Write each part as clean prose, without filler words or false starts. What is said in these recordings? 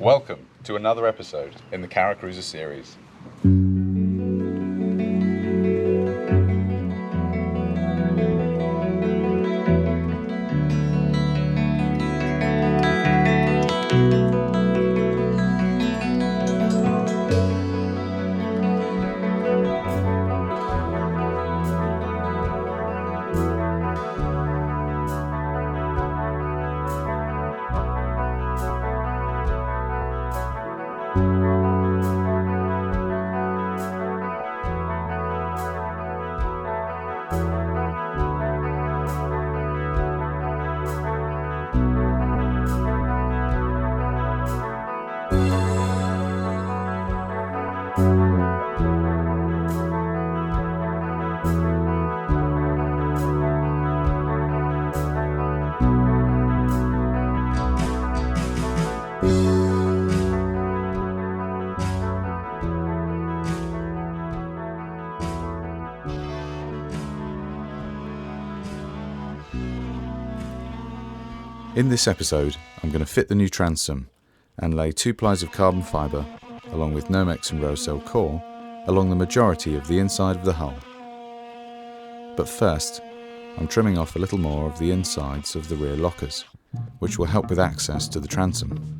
Welcome to another episode in the CaraCruiser series. In this episode, I'm going to fit the new transom and lay 2 plies of carbon fibre, along with Nomex and Rosel core, along the majority of the inside of the hull. But first, I'm trimming off a little more of the insides of the rear lockers, which will help with access to the transom.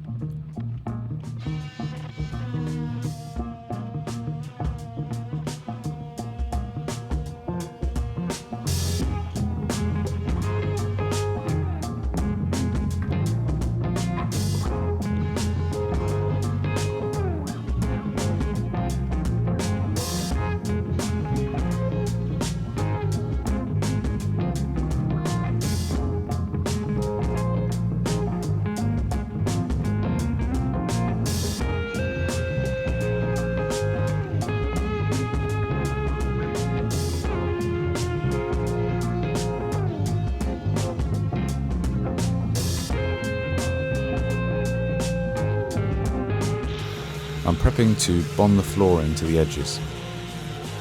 I'm prepping to bond the floor into the edges,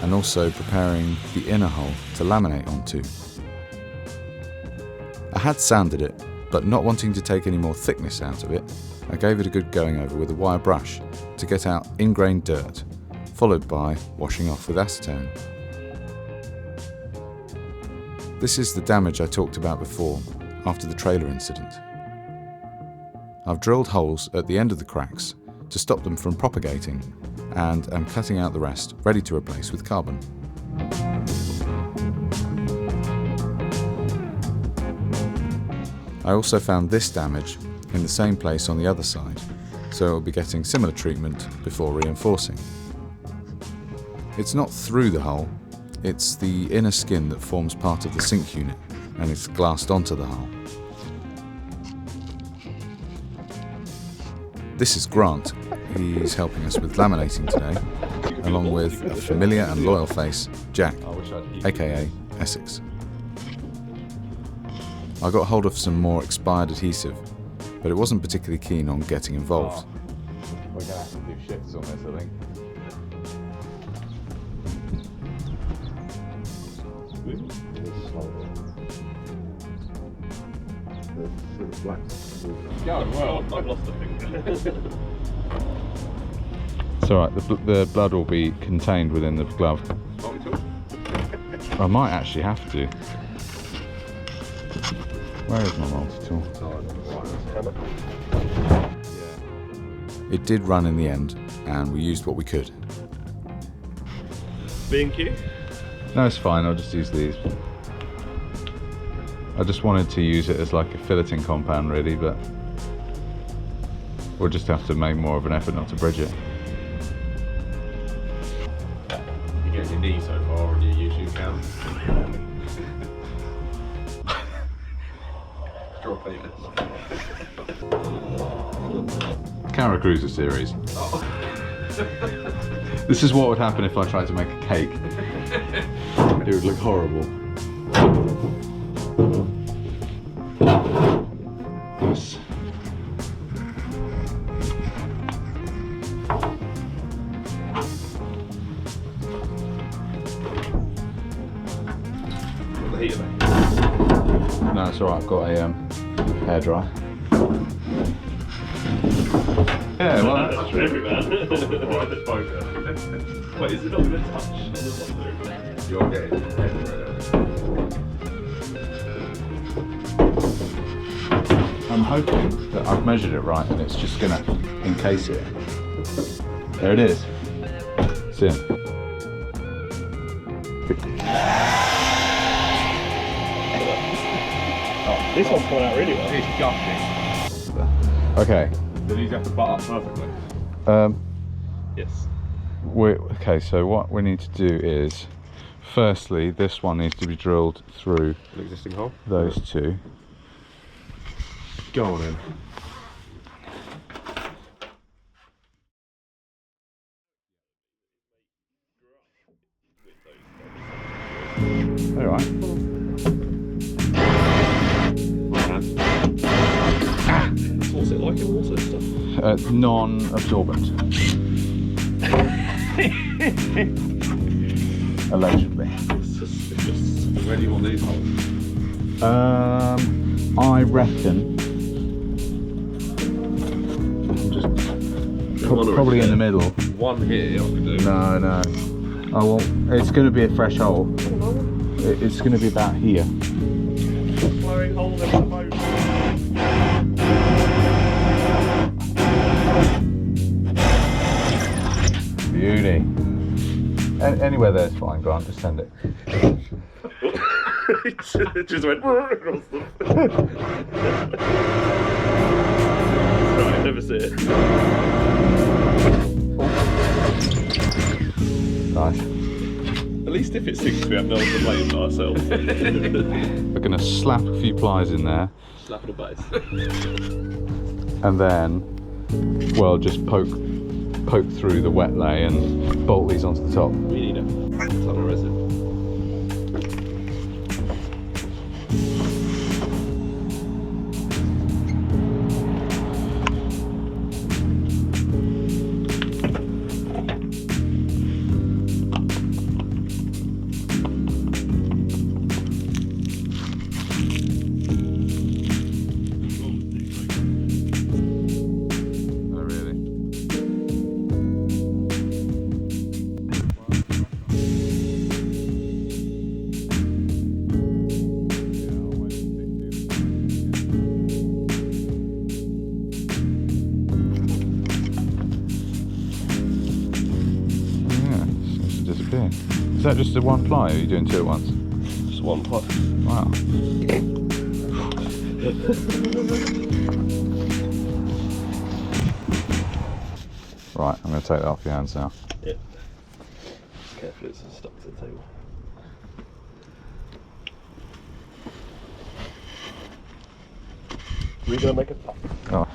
and also preparing the inner hull to laminate onto. I had sanded it, but not wanting to take any more thickness out of it, I gave it a good going over with a wire brush to get out ingrained dirt, followed by washing off with acetone. This is the damage I talked about before, after the trailer incident. I've drilled holes at the end of the cracks to stop them from propagating, and am cutting out the rest, ready to replace with carbon. I also found this damage in the same place on the other side, so it will be getting similar treatment before reinforcing. It's not through the hull, it's the inner skin that forms part of the sink unit, and it's glassed onto the hull. This is Grant. He's helping us with laminating today, along with a familiar and loyal face, Jack, aka Essex. I got hold of some more expired adhesive, but it wasn't particularly keen on getting involved. We're going to have to do shifts on this, I think. Going well. I've lost a finger. It's alright, the blood will be contained within the glove. I might actually have to. Where is my multi-tool? It did run in the end, and we used what we could. B&Q? No, it's fine, I'll just use these. I just wanted to use it as like a filleting compound really, but we'll just have to make more of an effort not to bridge it. You get your knee so far on your YouTube account. Drop it. CaraCruiser series. Oh. This is what would happen if I tried to make a cake. It would look horrible. Yes. Got the heater back. No, it's alright, I've got a hairdryer. Yeah, well, that's true, man. Right, let's focus. Wait, is it not going to touch on the bottom? You're getting everywhere. I'm hoping that I've measured it right and it's just going to encase it. There it is. It's in. Oh, this one's coming out really well. It's gushing. Okay. Do these have to butt up perfectly? Yes. Okay, so what we need to do is, firstly, this one needs to be drilled through An existing hole? those two. Go on in. Alright. My hand. What's it like in water and stuff? Non-absorbent. Allegedly. Suspicious. Where do you want these holes? I reckon probably in the middle. One here I could do. No. Oh well, it's going to be a fresh hole. It's going to be about here. Blowing holes in the boat. Beauty. Anywhere there's fine, Grant, just send it. It just went across them. Right, never see it. Nice. At least if it sinks, we have no one to blame but ourselves. We're going to slap a few plies in there. Slap on the base. And then, well, just poke through the wet lay and bolt these onto the top. We need a ton of resin. Is that just the one ply, or are you doing two at once? Just one pot. Wow. Right, I'm going to take that off your hands now. Yeah. Carefully, it's stuck to the table. We're going to make a puck. Oh.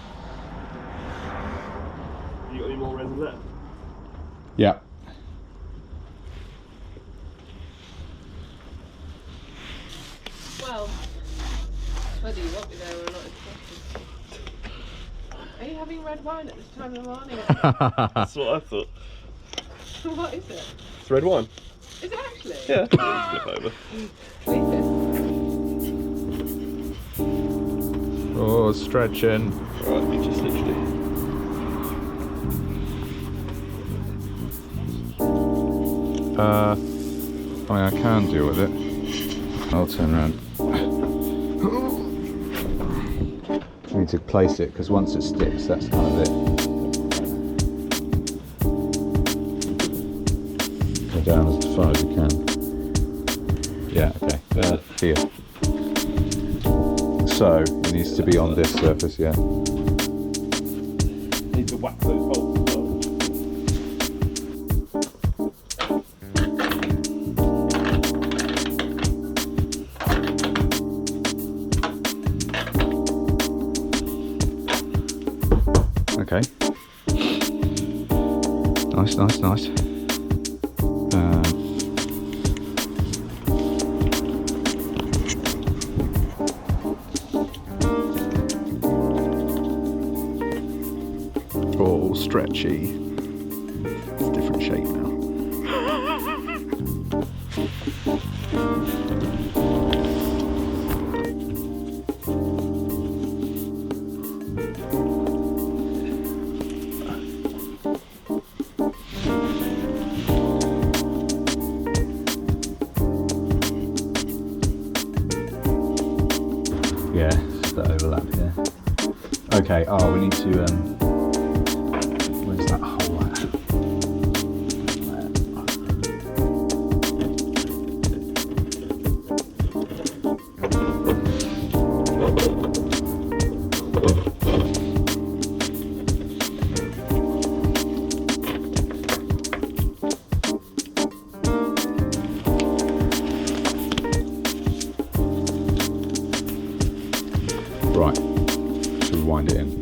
You got any more resin left? Yeah. Well, whether you want me there or not is a question. Are you having red wine at this time of the morning? That's what I thought. What is it? It's red wine. Is it actually? Yeah. Flip over. Please do. Oh, stretching. Right, you just literally. I mean, I can deal with it. I'll turn around. You need to place it, because once it sticks, that's kind of it. Go down as far as you can. Yeah, okay. Here. So, it needs to be on this surface, yeah. Need to whack those holes as well. Okay. Nice. All stretchy. It's a different shape now. Okay, oh, we need to, where's that hole at? Right, should we wind it in?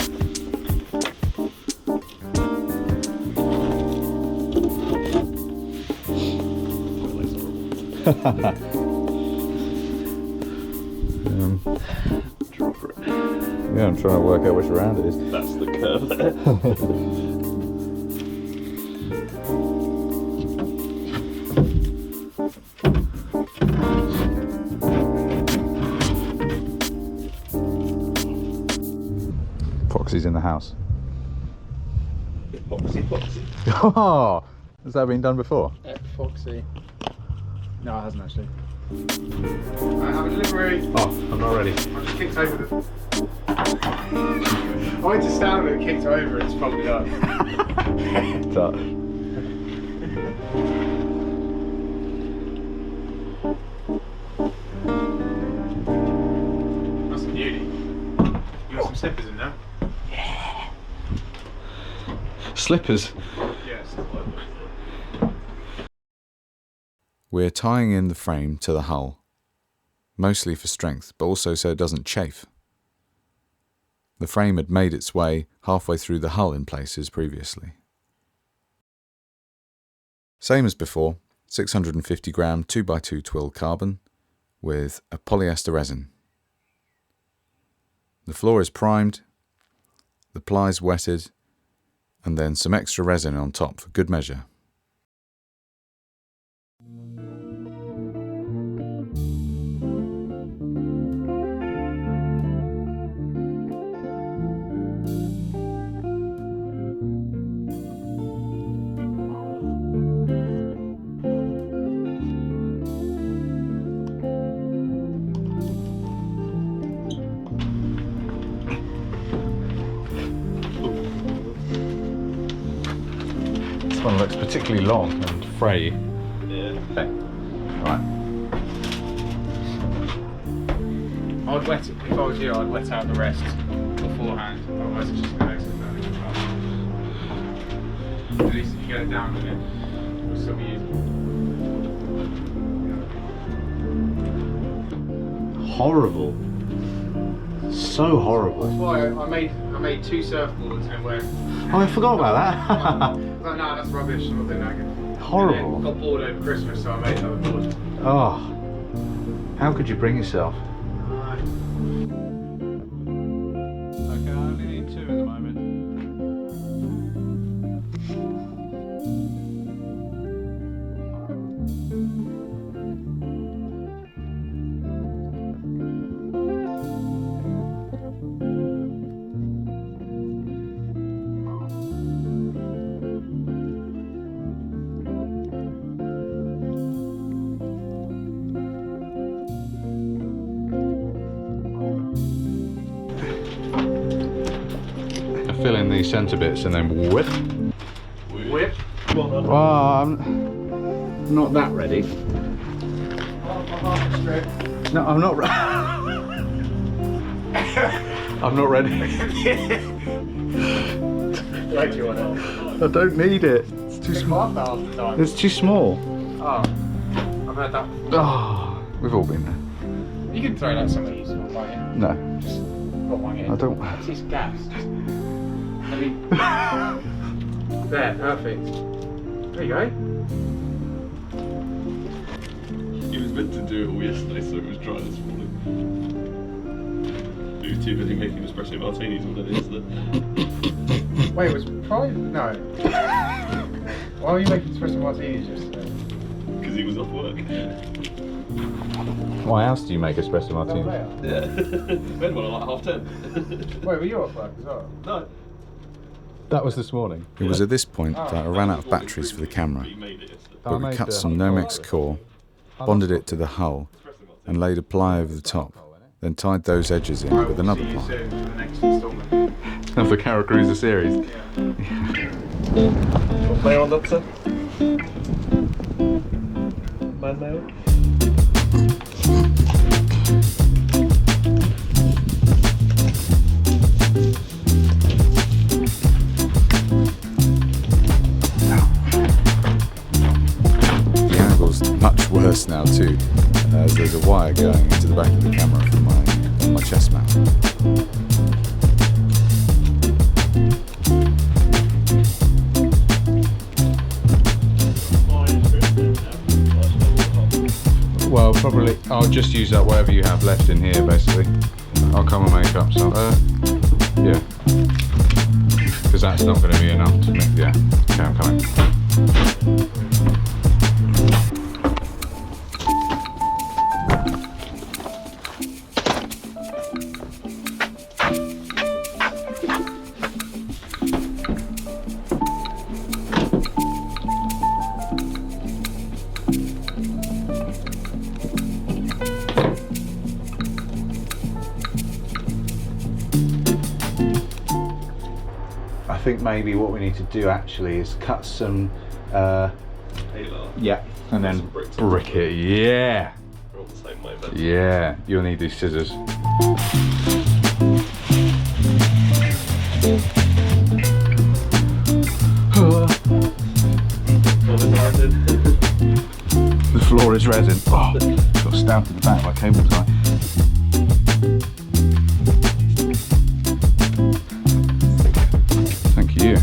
Yeah, I'm trying to work out which round it is. That's the curve there. Foxy's in the house. Foxy. Oh, has that been done before? Foxy. No, it hasn't actually. I have a delivery. Oh, I'm not ready. I just kicked over the. I went to stand with it, kicked over, it's folded up. That's a beauty. You got some slippers in there? Slippers. Yes. We're tying in the frame to the hull, mostly for strength, but also so it doesn't chafe. The frame had made its way halfway through the hull in places previously. Same as before, 650 gram 2x2 twill carbon with a polyester resin. The floor is primed, the plies wetted, and then some extra resin on top for good measure. This one looks particularly long and frayy. Yeah. Okay. Right. I'd wet it, if I was you, I'd wet out the rest beforehand, otherwise it's just going to exit down. At least if you get it down with it, it'll still be usable. Horrible. So horrible. That's why I made two surfboards and went. Oh, I forgot about that. No, that's rubbish. I'm not doing that again. Horrible. And then got bored over Christmas, so I made another board. Oh, how could you bring yourself? Okay, I only need two at the moment. Fill in these centre bits and then whip. Whip. Well, I'm not that ready. No, I'm not. I'm not ready. Like you want it. I don't need it. It's too small. It's too small. Oh, I've heard that before. Oh, we've all been there. You can throw that somewhere useful, can't you? No, Just got one in. I don't. It's just gas. There, perfect. There you go. He was meant to do it all yesterday, so it was dry this morning. He was too busy making espresso martinis all day yesterday. Wait, it was private? No. Why were you making espresso martinis yesterday? Because he was off work. Why else do you make espresso martinis? Yeah. Then one at like 10:30. Wait, were you off work as well? No. That was this morning. It was at this point that I ran out of batteries for the camera, He made it yesterday. but we cut some Nomex core, bonded it to the hull, and laid a ply over the top, then tied those edges in with another See you ply. soon for the next instalment. of the CaraCruiser series. What player on that, sir? Man mail? The angle's much worse now too, as there's a wire going into the back of the camera from my chest mount. Well, probably I'll just use up whatever you have left in here, basically. I'll come and make up some. Yeah, because that's not going to be enough to make. Yeah, okay, I'm coming. I think maybe what we need to do actually is cut some, yeah, and then brick it. Yeah, We're all the same way, but yeah. You'll need these scissors. The floor is resin. Oh, got stabbed in the back by cable tie. Thank you.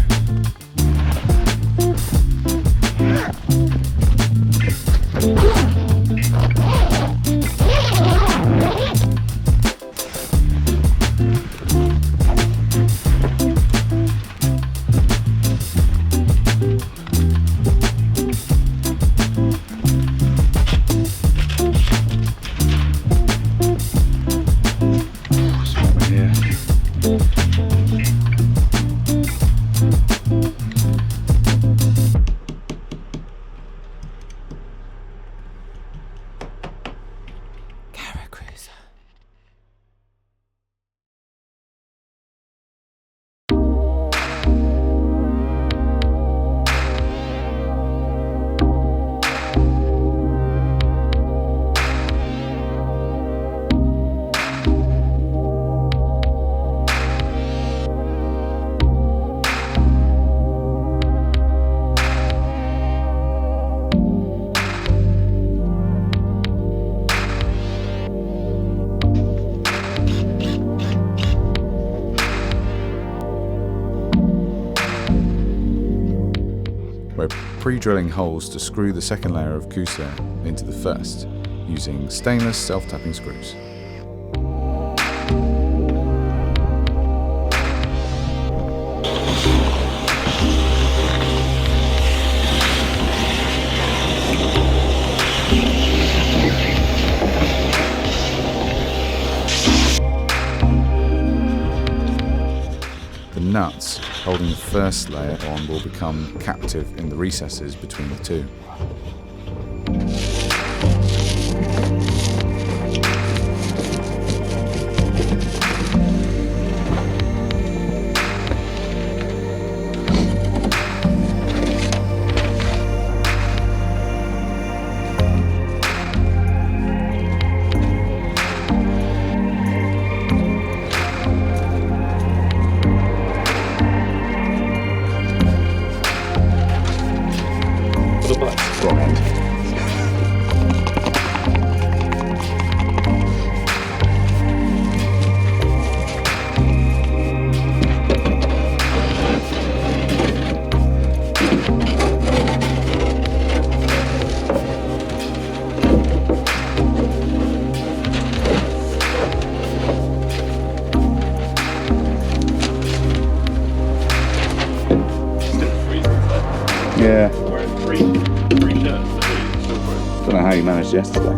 Cara-cruiser. We're pre-drilling holes to screw the second layer of Coosa into the first, using stainless self-tapping screws. The nuts holding the first layer on will become captive in the recesses between the two. Wrong end. Yeah. wearing three shirts, so still wearing. Don't know how you managed yesterday.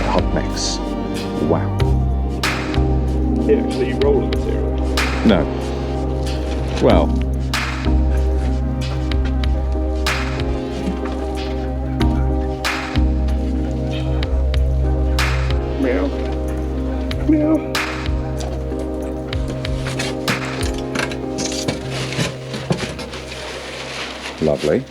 Hot mix. Wow. Yeah, actually, you roll the material. No. Well, Lovely.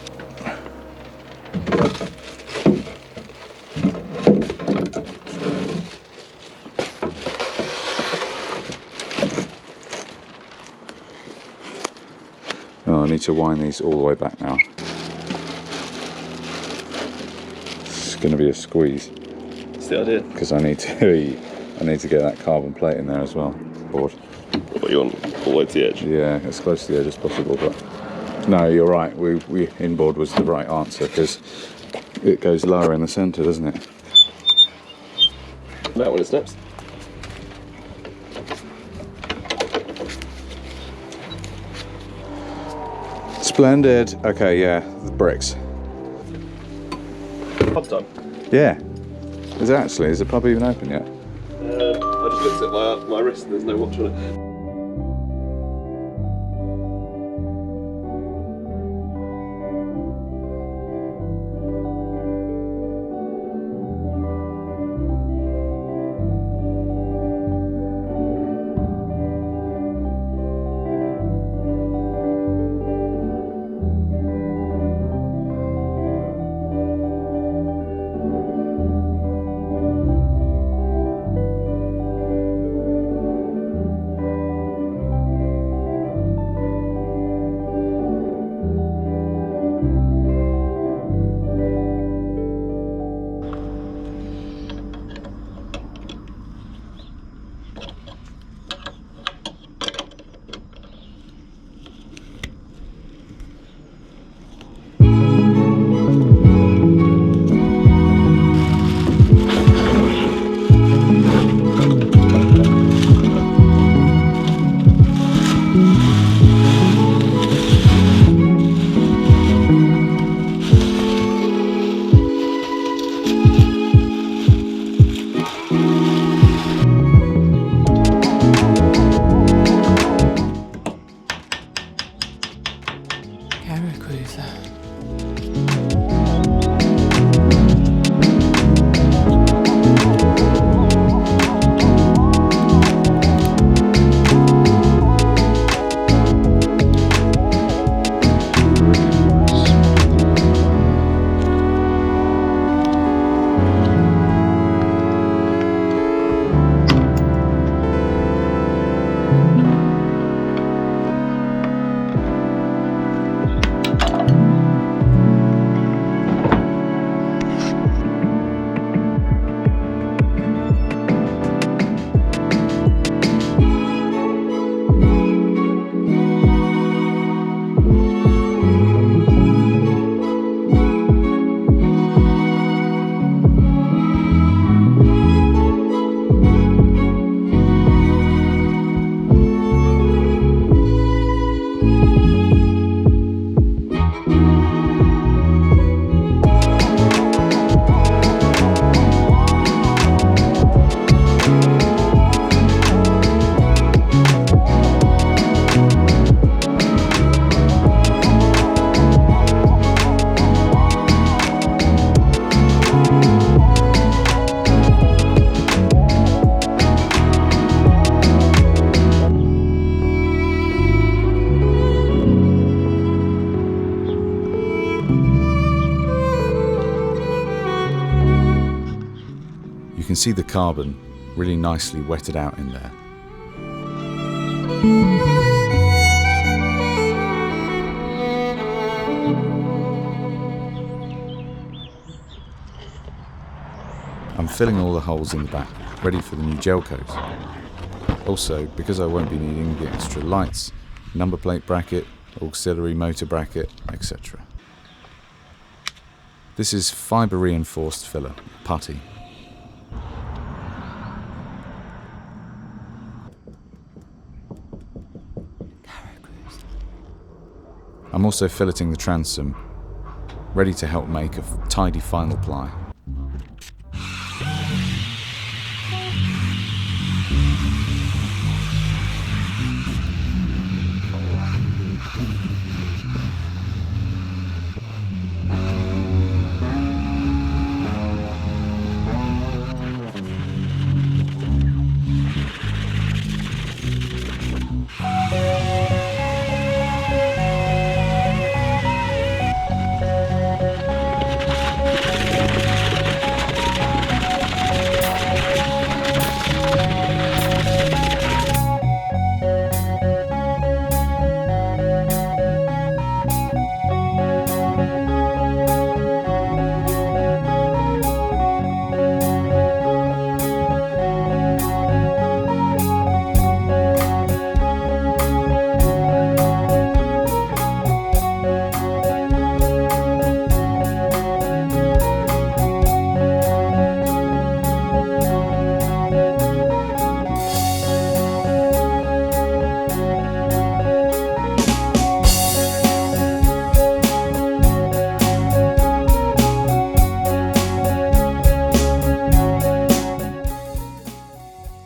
Oh, I need to wind these all the way back now. It's going to be a squeeze. That's the idea. Because I need to get that carbon plate in there as well. Board. What you want? All the way to the edge? Yeah, as close to the edge as possible. But no, you're right. We inboard was the right answer because it goes lower in the centre, doesn't it? That when it snaps. Splendid. Okay, yeah, the bricks. Pub time. Yeah. Is the pub even open yet? I just looked at my wrist and there's no watch on it. Cara-cruiser. You can see the carbon really nicely wetted out in there. I'm filling all the holes in the back, ready for the new gel coat. Also, because I won't be needing the extra lights, number plate bracket, auxiliary motor bracket, etc. This is fibre reinforced filler, putty. I'm also filleting the transom, ready to help make a tidy final ply.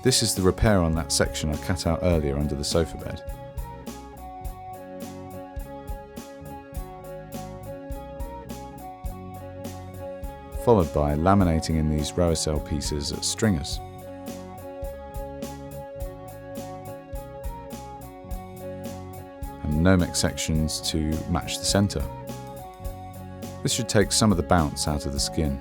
This is the repair on that section I cut out earlier under the sofa bed. Followed by laminating in these Roacell pieces as stringers. And Nomex sections to match the centre. This should take some of the bounce out of the skin.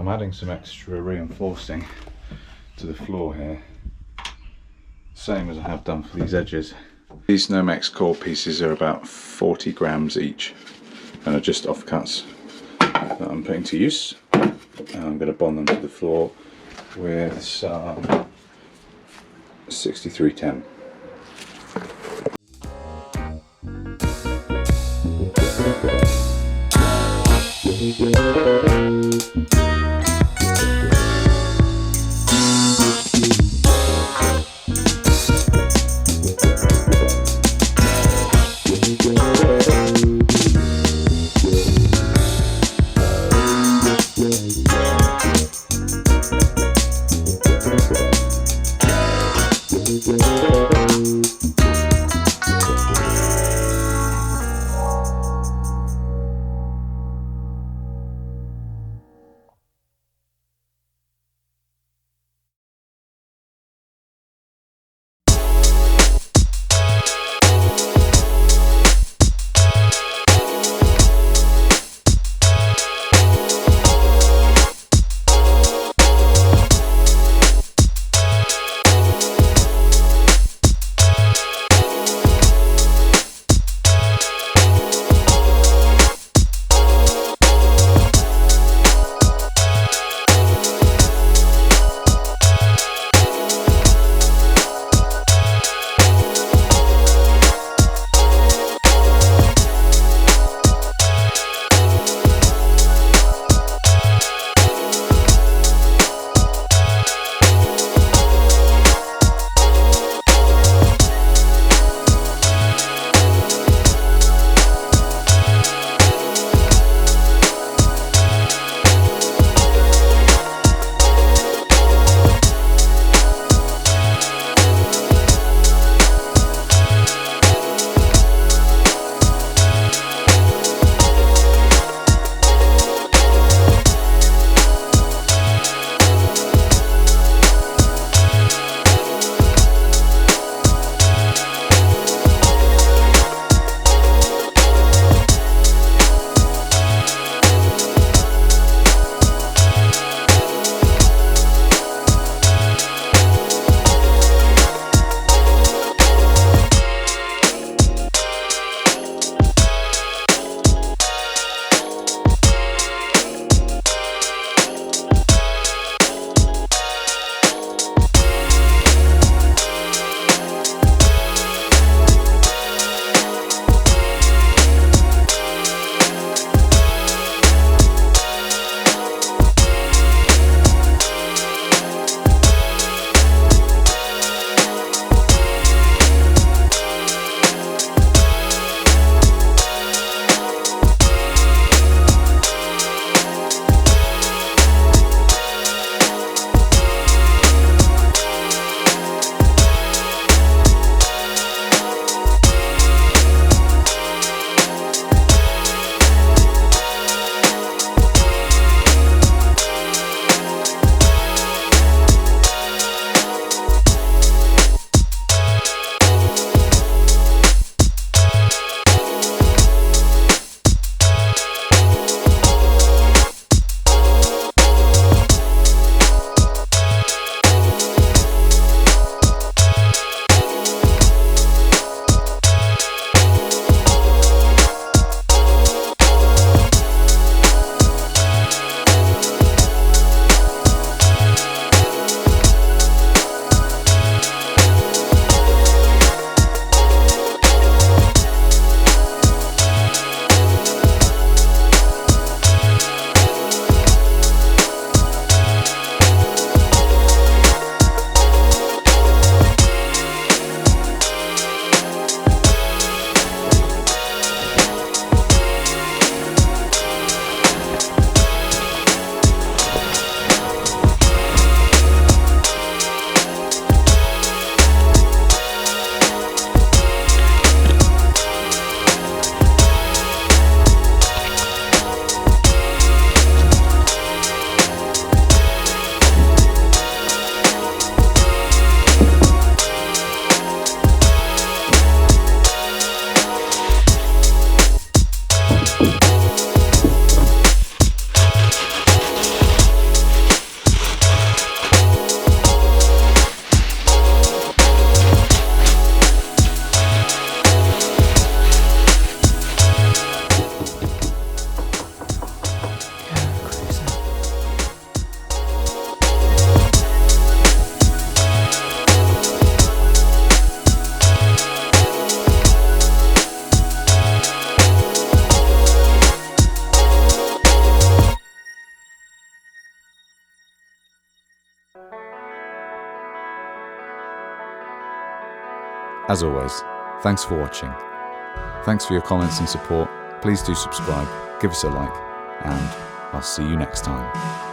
I'm adding some extra reinforcing to the floor here, same as I have done for these edges. These Nomex core pieces are about 40 grams each and are just offcuts that I'm putting to use. I'm going to bond them to the floor with some 6310. As always, thanks for watching. Thanks for your comments and support. Please do subscribe, give us a like, and I'll see you next time.